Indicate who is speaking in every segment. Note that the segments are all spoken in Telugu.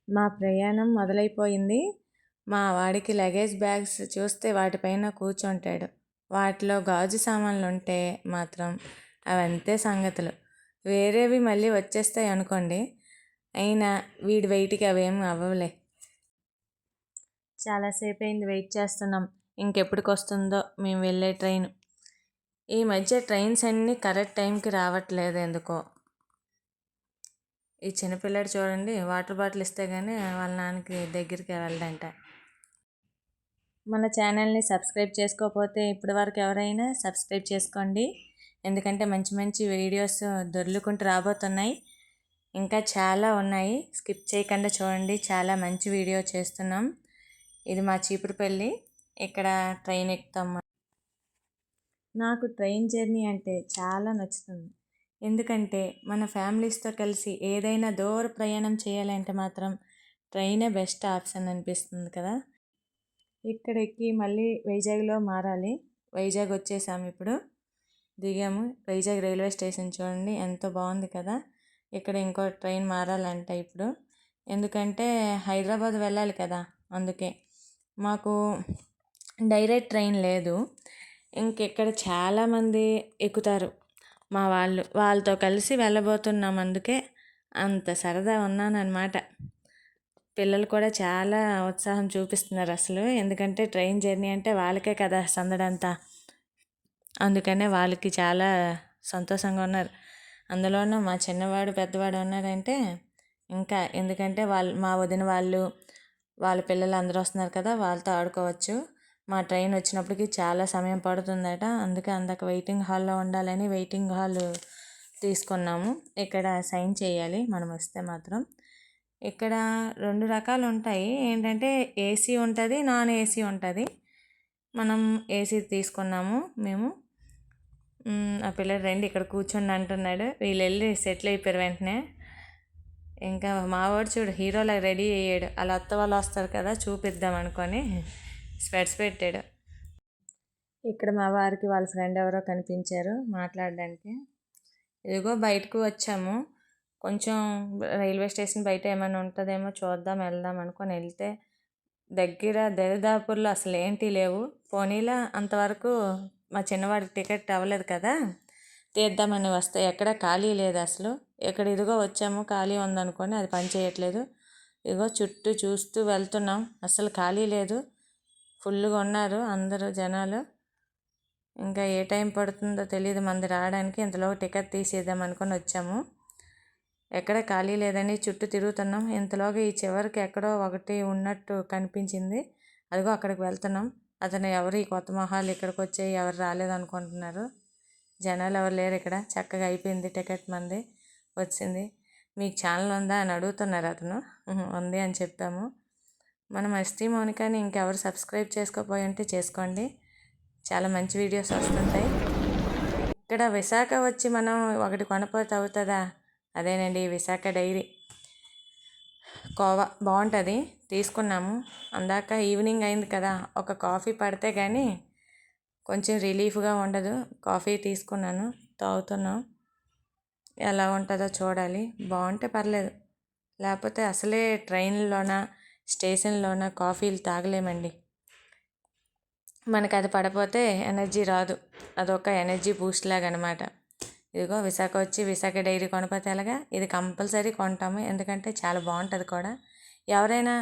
Speaker 1: మా ప్రయాణం మొదలైపోయింది. మా వాడికి లగేజ్ బ్యాగ్స్ చూస్తే వాటిపైన కూర్చుంటాడు. వాటిలో గాజు సామాన్లుంటే మాత్రం అవంతే సంగతులు. వేరేవి మళ్ళీ వచ్చేస్తాయి అనుకోండి. అయినా వీడి వెయిట్‌కి అవేం అవ్వవులే. చాలాసేపు అయింది వెయిట్ చేస్తున్నాం. ఇంకెప్పటికొస్తుందో మేము వెళ్ళే ట్రైన్. ఈ మధ్య ట్రైన్స్ అన్నీ కరెక్ట్ టైంకి రావట్లేదు ఎందుకో. ఈ చిన్నపిల్లాడు చూడండి, వాటర్ బాటిల్ ఇస్తే కానీ వాళ్ళ నాన్నకి దగ్గరికి వెళ్ళడంట. మన ఛానల్ని సబ్స్క్రైబ్ చేసుకోకపోతే ఇప్పటివరకు ఎవరైనా సబ్స్క్రైబ్ చేసుకోండి. ఎందుకంటే మంచి మంచి వీడియోస్ దొర్లుకుంటూ రాబోతున్నాయి. ఇంకా చాలా ఉన్నాయి, స్కిప్ చేయకుండా చూడండి. చాలా మంచి వీడియో చేస్తున్నాం. ఇది మా చీపురుపల్లి. ఇక్కడ ట్రైన్ ఎక్కుతాం. నాకు ట్రైన్ జర్నీ అంటే చాలా నచ్చుతుంది. ఎందుకంటే మన ఫ్యామిలీస్తో కలిసి ఏదైనా దూర ప్రయాణం చేయాలంటే మాత్రం ట్రైనే బెస్ట్ ఆప్షన్ అనిపిస్తుంది కదా. ఇక్కడ ఎక్కి మళ్ళీ వైజాగ్లో మారాలి. వైజాగ్ వచ్చేసాము, ఇప్పుడు దిగాము. వైజాగ్ రైల్వే స్టేషన్ చూడండి ఎంతో బాగుంది కదా. ఇక్కడ ఇంకో ట్రైన్ మారాలంట ఇప్పుడు, ఎందుకంటే హైదరాబాద్ వెళ్ళాలి కదా. అందుకే మాకు డైరెక్ట్ ట్రైన్ లేదు. ఇంకెక్కడ చాలామంది ఎక్కుతారు మా వాళ్ళతో కలిసి వెళ్ళబోతున్నాం. అందుకే అంత సరదా ఉన్నానన్నమాట. పిల్లలు కూడా చాలా ఉత్సాహం చూపిస్తున్నారు అసలు. ఎందుకంటే ట్రైన్ జర్నీ అంటే వాళ్ళకే కదా సందడంతా. అందుకనే వాళ్ళకి చాలా సంతోషంగా ఉన్నారు. అందులోనూ మా చిన్నవాడు పెద్దవాడు ఉన్నారంటే ఇంకా, ఎందుకంటే మా వదిన వాళ్ళ పిల్లలు అందరూ వస్తున్నారు కదా, వాళ్ళతో ఆడుకోవచ్చు. మా ట్రైన్ వచ్చినప్పటికి చాలా సమయం పడుతుందట. అందుకే అందాక వెయిటింగ్ హాల్లో ఉండాలని వెయిటింగ్ హాల్ తీసుకున్నాము. ఇక్కడ సైన్ చేయాలి మనం వస్తే మాత్రం. ఇక్కడ 2 రకాలు ఉంటాయి. ఏంటంటే ఏసీ ఉంటుంది, నాన్ ఏసీ ఉంటుంది. మనం ఏసీ తీసుకున్నాము మేము. ఆ పిల్లలు రండి ఇక్కడ కూర్చోండి అంటున్నాడు. వీళ్ళు వెళ్ళి సెటిల్ అయిపోయారు వెంటనే. ఇంకా మావాడు చూడు హీరోలా రెడీ అయ్యాడు. అలా అత్త వాళ్ళు వస్తారు కదా చూపిద్దాం అనుకొని స్పెట్స్ పెట్టాడు. ఇక్కడ మా వారికి వాళ్ళ ఫ్రెండ్ ఎవరో కనిపించారు మాట్లాడడానికి. ఇదిగో బయటకు వచ్చాము. కొంచెం రైల్వే స్టేషన్ బయట ఏమైనా ఉంటుందేమో చూద్దాం వెళ్దాం అనుకొని వెళ్తే దగ్గర దరిదాపుల్లో అసలు ఏంటి లేవు. పోనీలా అంతవరకు మా చిన్నవాడికి టికెట్ అవ్వలేదు కదా, తీద్దామని వస్తే ఎక్కడ ఖాళీ లేదు అసలు. ఇక్కడ ఇదిగో వచ్చాము, ఖాళీ ఉందనుకొని అది పని చేయట్లేదు. ఇదిగో చుట్టూ చూస్తూ వెళ్తున్నాం, అసలు ఖాళీ లేదు. ఫుల్గా ఉన్నారు అందరూ జనాలు. ఇంకా ఏ టైం పడుతుందో తెలియదు మంది రావడానికి. ఇంతలో టికెట్ తీసేద్దాం అనుకొని వచ్చాము. ఎక్కడ ఖాళీ లేదని చుట్టూ తిరుగుతున్నాం. ఇంతలోగా ఈ చివరికి ఎక్కడో ఒకటి ఉన్నట్టు కనిపించింది. అదిగో అక్కడికి వెళ్తున్నాం. అతను ఎవరు, ఈ కొత్త మొహాలు ఇక్కడికి వచ్చాయి, ఎవరు రాలేదు అనుకుంటున్నారు. జనాలు ఎవరు లేరు ఇక్కడ. చక్కగా అయిపోయింది టికెట్ మంది వచ్చింది. మీకు ఛానల్ ఉందా అని అడుగుతున్నారు. అతను ఉంది అని చెప్పాము. మనం ఎస్టీ మౌనికాని ఇంకెవరు సబ్స్క్రైబ్ చేసుకోపోయి ఉంటే చేసుకోండి, చాలా మంచి వీడియోస్ వస్తుంటాయి. ఇక్కడ విశాఖ వచ్చి మనం ఒకటి కొనపోతే అవుతుందా? అదేనండి విశాఖ డైరీ కోవా బాగుంటుంది, తీసుకున్నాము. అందాక ఈవినింగ్ అయింది కదా, ఒక కాఫీ పడితే కానీ కొంచెం రిలీఫ్గా ఉండదు. కాఫీ తీసుకున్నాను, తాగుతున్నాం. ఎలా ఉంటుందో చూడాలి. బాగుంటే పర్లేదు, లేకపోతే అసలే ట్రైన్లోన స్టేషన్లోన కాఫీలు తాగలేమండి. మనకు అది పడిపోతే ఎనర్జీ రాదు. అదొక ఎనర్జీ బూస్ట్ లాగా అనమాట. ఇదిగో విశాఖ వచ్చి విశాఖ డైరీ కొనపోతే ఎలాగా, ఇది కంపల్సరీ కొంటాము. ఎందుకంటే చాలా బాగుంటుంది కూడా. ఎవరైనా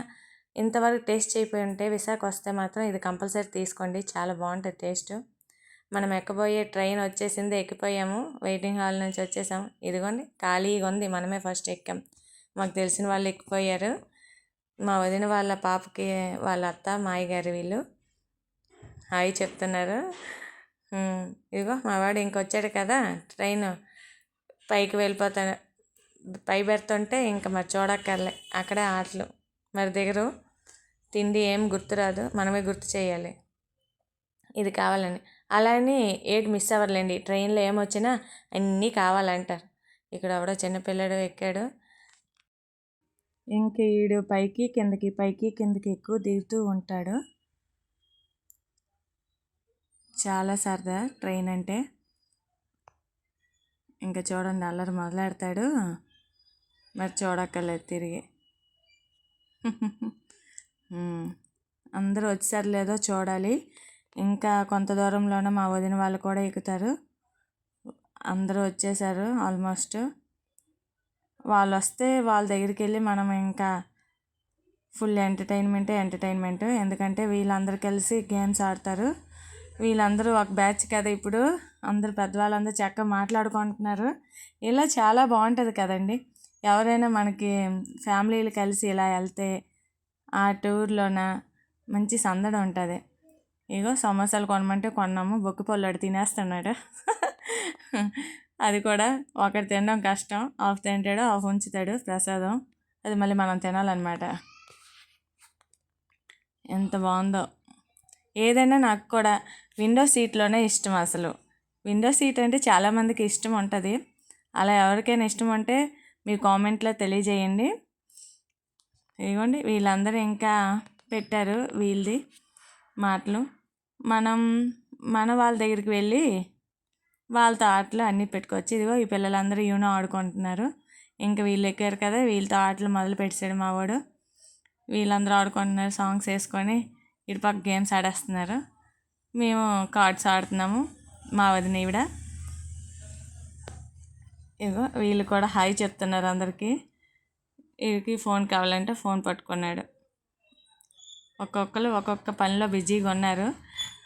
Speaker 1: ఇంతవరకు టేస్ట్ చేయకపోయి ఉంటే విశాఖ వస్తే మాత్రం ఇది కంపల్సరీ తీసుకోండి, చాలా బాగుంటుంది టేస్ట్. మనం ఎక్కబోయే ట్రైన్ వచ్చేసింది, ఎక్కిపోయాము. వెయిటింగ్ హాల్ నుంచి వచ్చేసాము. ఇదిగోండి ఖాళీగా ఉంది, మనమే ఫస్ట్ ఎక్కాం. మాకు తెలిసిన వాళ్ళు ఎక్కిపోయారు. మా వదిన వాళ్ళ పాపకి వాళ్ళ అత్త మాయగారు వీళ్ళు హాయ్ చెప్తున్నారు. ఇదిగో మా వాడు ఇంకొచ్చాడు కదా, ట్రైన్ పైకి వెళ్ళిపోతాడు. పై పెడుతుంటే ఇంకా మరి చూడక్కర్లే, అక్కడే ఆటలు. మరి దిగరు, తిండి ఏం గుర్తురాదు, మనమే గుర్తు చేయాలి ఇది కావాలని. అలానే ఏది మిస్ అవ్వలేండి, ట్రైన్లో ఏమొచ్చినా అన్నీ కావాలంటారు. ఇక్కడ ఎవడో చిన్నపిల్లడు ఎక్కాడు. ఇంక ఈడు పైకి కిందకి పైకి కిందకి ఎక్కువ దిగుతూ ఉంటాడు. చాలా సరదా ట్రైన్ అంటే. ఇంకా చూడండి అల్లరి మొదలెడతాడు, మరి చూడక్కర్లేదు తిరిగి. అందరూ వచ్చారు లేదో చూడాలి. ఇంకా కొంత దూరంలోనే మా వదిన వాళ్ళు కూడా ఎక్కుతారు. అందరూ వచ్చేసారు ఆల్మోస్ట్. వాళ్ళు వస్తే వాళ్ళ దగ్గరికి వెళ్ళి మనం ఇంకా ఫుల్ ఎంటర్టైన్మెంట్. ఎందుకంటే వీళ్ళందరూ కలిసి గేమ్స్ ఆడతారు. వీళ్ళందరూ ఒక బ్యాచ్ కదా. ఇప్పుడు అందరూ పెద్దవాళ్ళందరూ చక్కగా మాట్లాడుకుంటున్నారు. ఇలా చాలా బాగుంటుంది కదండి. ఎవరైనా మనకి ఫ్యామిలీలు కలిసి ఇలా వెళ్తే ఆ టూర్లోన మంచి సందడి ఉంటుంది. ఇగో సమోసాలు కొనమంటే కొన్నాము. బొక్కుపొల్లాడు తినేస్తున్నాడు. అది కూడా ఒకటి తినడం కష్టం. హాఫ్ తింటాడు, హాఫ్ ఉంచుతాడు ప్రసాదం. అది మళ్ళీ మనం తినాలన్నమాట. ఎంత బాగుందో. ఏదైనా నాకు కూడా విండో సీట్లోనే ఇష్టం. అసలు విండో సీట్ అంటే చాలామందికి ఇష్టం ఉంటుంది. అలా ఎవరికైనా ఇష్టం ఉంటే మీ కామెంట్లో తెలియజేయండి. ఇదిగోండి వీళ్ళందరూ ఇంకా పెట్టారు వీళ్ళది మాటలు. మన వాళ్ళ దగ్గరికి వెళ్ళి వాళ్ళతో ఆటలు అన్నీ పెట్టుకోవచ్చు. ఇదిగో ఈ పిల్లలందరూ యూనో ఆడుకుంటున్నారు. ఇంకా వీళ్ళు ఎక్కారు కదా, వీళ్ళతో ఆటలు మొదలు పెట్టాడు మా వాడు. వీళ్ళందరూ ఆడుకుంటున్నారు సాంగ్స్ వేసుకొని. ఇటుపక్క గేమ్స్ ఆడేస్తున్నారు. మేము కార్డ్స్ ఆడుతున్నాము. మా వదిన ఈవిడ. ఇగో వీళ్ళు కూడా హాయ్ చెప్తున్నారు అందరికీ. వీడికి ఫోన్ కావాలంటే ఫోన్ పట్టుకున్నాడు. ఒక్కొక్కరు ఒక్కొక్క పనిలో బిజీగా ఉన్నారు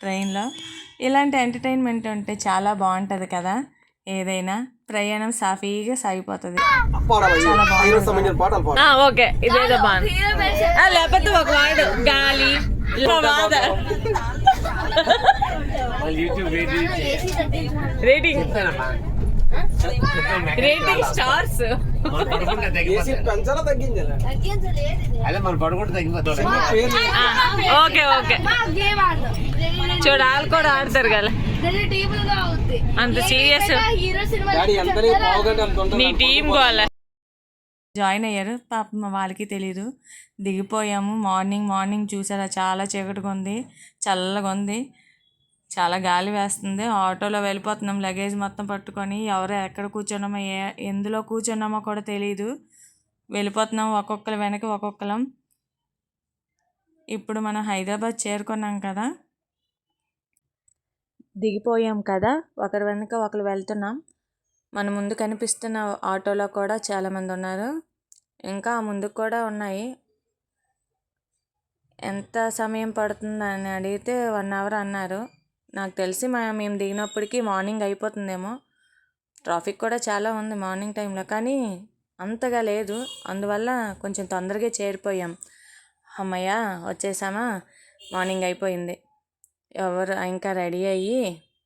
Speaker 1: ట్రైన్లో. ఇలాంటి ఎంటర్టైన్మెంట్ ఉంటే చాలా బాగుంటుంది కదా. ఏదైనా ప్రయాణం సాఫీగా సాగిపోతుంది. చాలా బాగుంటుంది. ఓకే ఇదేదో బాగుంది. లేకపోతే ఒక వాడు గాలి రేటింగ్ స్టార్స్ ఓకే ఓకే చూడు వాళ్ళు కూడా ఆడతారు కదా. అంత సీరియస్ నీ టీం గోల. జాయిన్ అయ్యారు పాపం, వాళ్ళకి తెలీదు. దిగిపోయాము. మార్నింగ్ చూసారా, చాలా చీకటిగా ఉంది, చల్లగా ఉంది, చాలా గాలి వేస్తుంది. ఆటోలో వెళ్ళిపోతున్నాం లగేజ్ మొత్తం పట్టుకొని. ఎవరో ఎక్కడ కూర్చున్నామో ఎందులో కూర్చున్నామో కూడా తెలీదు. వెళ్ళిపోతున్నాం ఒక్కొక్కరు వెనక ఒక్కొక్కరం. ఇప్పుడు మనం హైదరాబాద్ చేరుకున్నాం కదా, దిగిపోయాం కదా, ఒకరి వెనక ఒకరు వెళ్తున్నాం. మన ముందు కనిపిస్తున్న ఆటోలో కూడా చాలామంది ఉన్నారు. ఇంకా ముందుకు కూడా ఉన్నాయి. ఎంత సమయం పడుతుందని అడిగితే 1 hour అన్నారు. నాకు తెలిసి మేము దిగినప్పటికీ మార్నింగ్ అయిపోతుందేమో. ట్రాఫిక్ కూడా చాలా ఉంది మార్నింగ్ టైంలో, కానీ అంతగా లేదు. అందువల్ల కొంచెం తొందరగా చేరిపోయాం. అమ్మయ్య వచ్చేసామా, మార్నింగ్ అయిపోయింది. ఎవరు ఇంకా రెడీ అయ్యి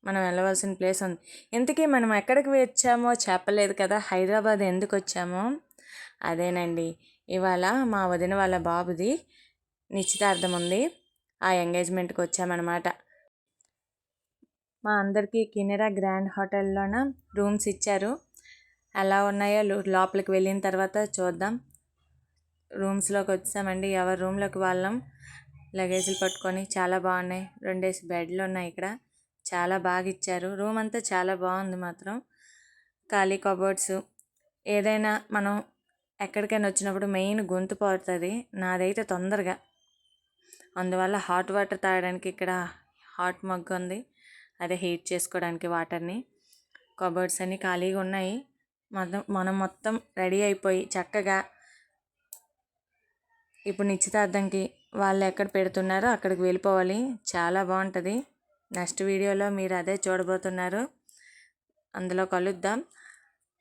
Speaker 1: మనం వెళ్ళవలసిన ప్లేస్ ఉంది. ఇంతకీ మనం ఎక్కడికి వచ్చామో చెప్పలేదు కదా. హైదరాబాద్ ఎందుకు వచ్చామో అదేనండి. ఇవాళ మా వదిన వాళ్ళ బాబుది నిశ్చితార్థం ఉంది. ఆ ఎంగేజ్మెంట్కి వచ్చామన్నమాట. మా అందరికీ కినెరా గ్రాండ్ హోటల్లోన రూమ్స్ ఇచ్చారు. ఎలా ఉన్నాయో లోపలికి వెళ్ళిన తర్వాత చూద్దాం. రూమ్స్లోకి వచ్చామండి. ఎవరి రూమ్లోకి వాళ్ళం లగేజీలు పట్టుకొని. చాలా బాగున్నాయి. 2 బెడ్లు ఉన్నాయి ఇక్కడ. చాలా బాగా ఇచ్చారు. రూమ్ అంతా చాలా బాగుంది మాత్రం. ఖాళీ కబోర్డ్స్. ఏదైనా మనం ఎక్కడికైనా వచ్చినప్పుడు మెయిన్ గొంతు పోతుంది నాదైతే తొందరగా. అందువల్ల హాట్ వాటర్ తాగడానికి ఇక్కడ హాట్ మగ్ ఉంది, అదే హీట్ చేసుకోవడానికి వాటర్ని. కబోర్డ్స్ అన్నీ ఖాళీగా ఉన్నాయి. మనం మొత్తం రెడీ అయిపోయి చక్కగా ఇప్పుడు నిశ్చితార్థంకి వాళ్ళు ఎక్కడ పెడుతున్నారో అక్కడికి వెళ్ళిపోవాలి. చాలా బాగుంటుంది. నెక్స్ట్ వీడియోలో మీరు అదే చూడబోతున్నారు. అందులో కలుద్దాం.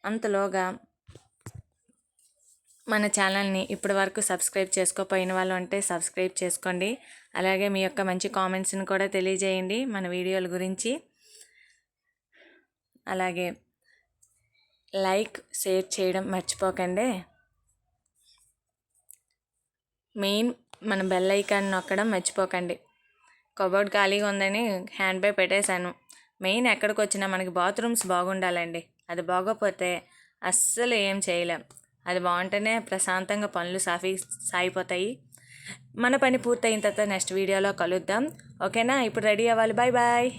Speaker 1: అంతలోగా మన ఛానల్ని ఇప్పటి వరకు సబ్స్క్రైబ్ చేసుకోకపోయిన వాళ్ళు అంటే సబ్స్క్రైబ్ చేసుకోండి. అలాగే మీ యొక్క మంచి కామెంట్స్ని కూడా తెలియజేయండి మన వీడియోల గురించి. అలాగే లైక్ షేర్ చేయడం మర్చిపోకండి. మెయిన్ మన బెల్ ఐకాన్ నొక్కడం మర్చిపోకండి. కబోర్డ్ ఖాళీగా ఉందని హ్యాండ్ బ్యాగ్ పెట్టేశాను. మెయిన్ ఎక్కడికి వచ్చినా మనకి బాత్రూమ్స్ బాగుండాలండి. అది బాగోపోతే అస్సలు ఏం చేయలేం. అది బాగుంటేనే ప్రశాంతంగా పనులు సాగిపోతాయి. మన పని పూర్తయిన తర్వాత నెక్స్ట్ వీడియోలో కలుద్దాం. ఓకేనా? ఇప్పుడు రెడీ అవ్వాలి. Bye bye.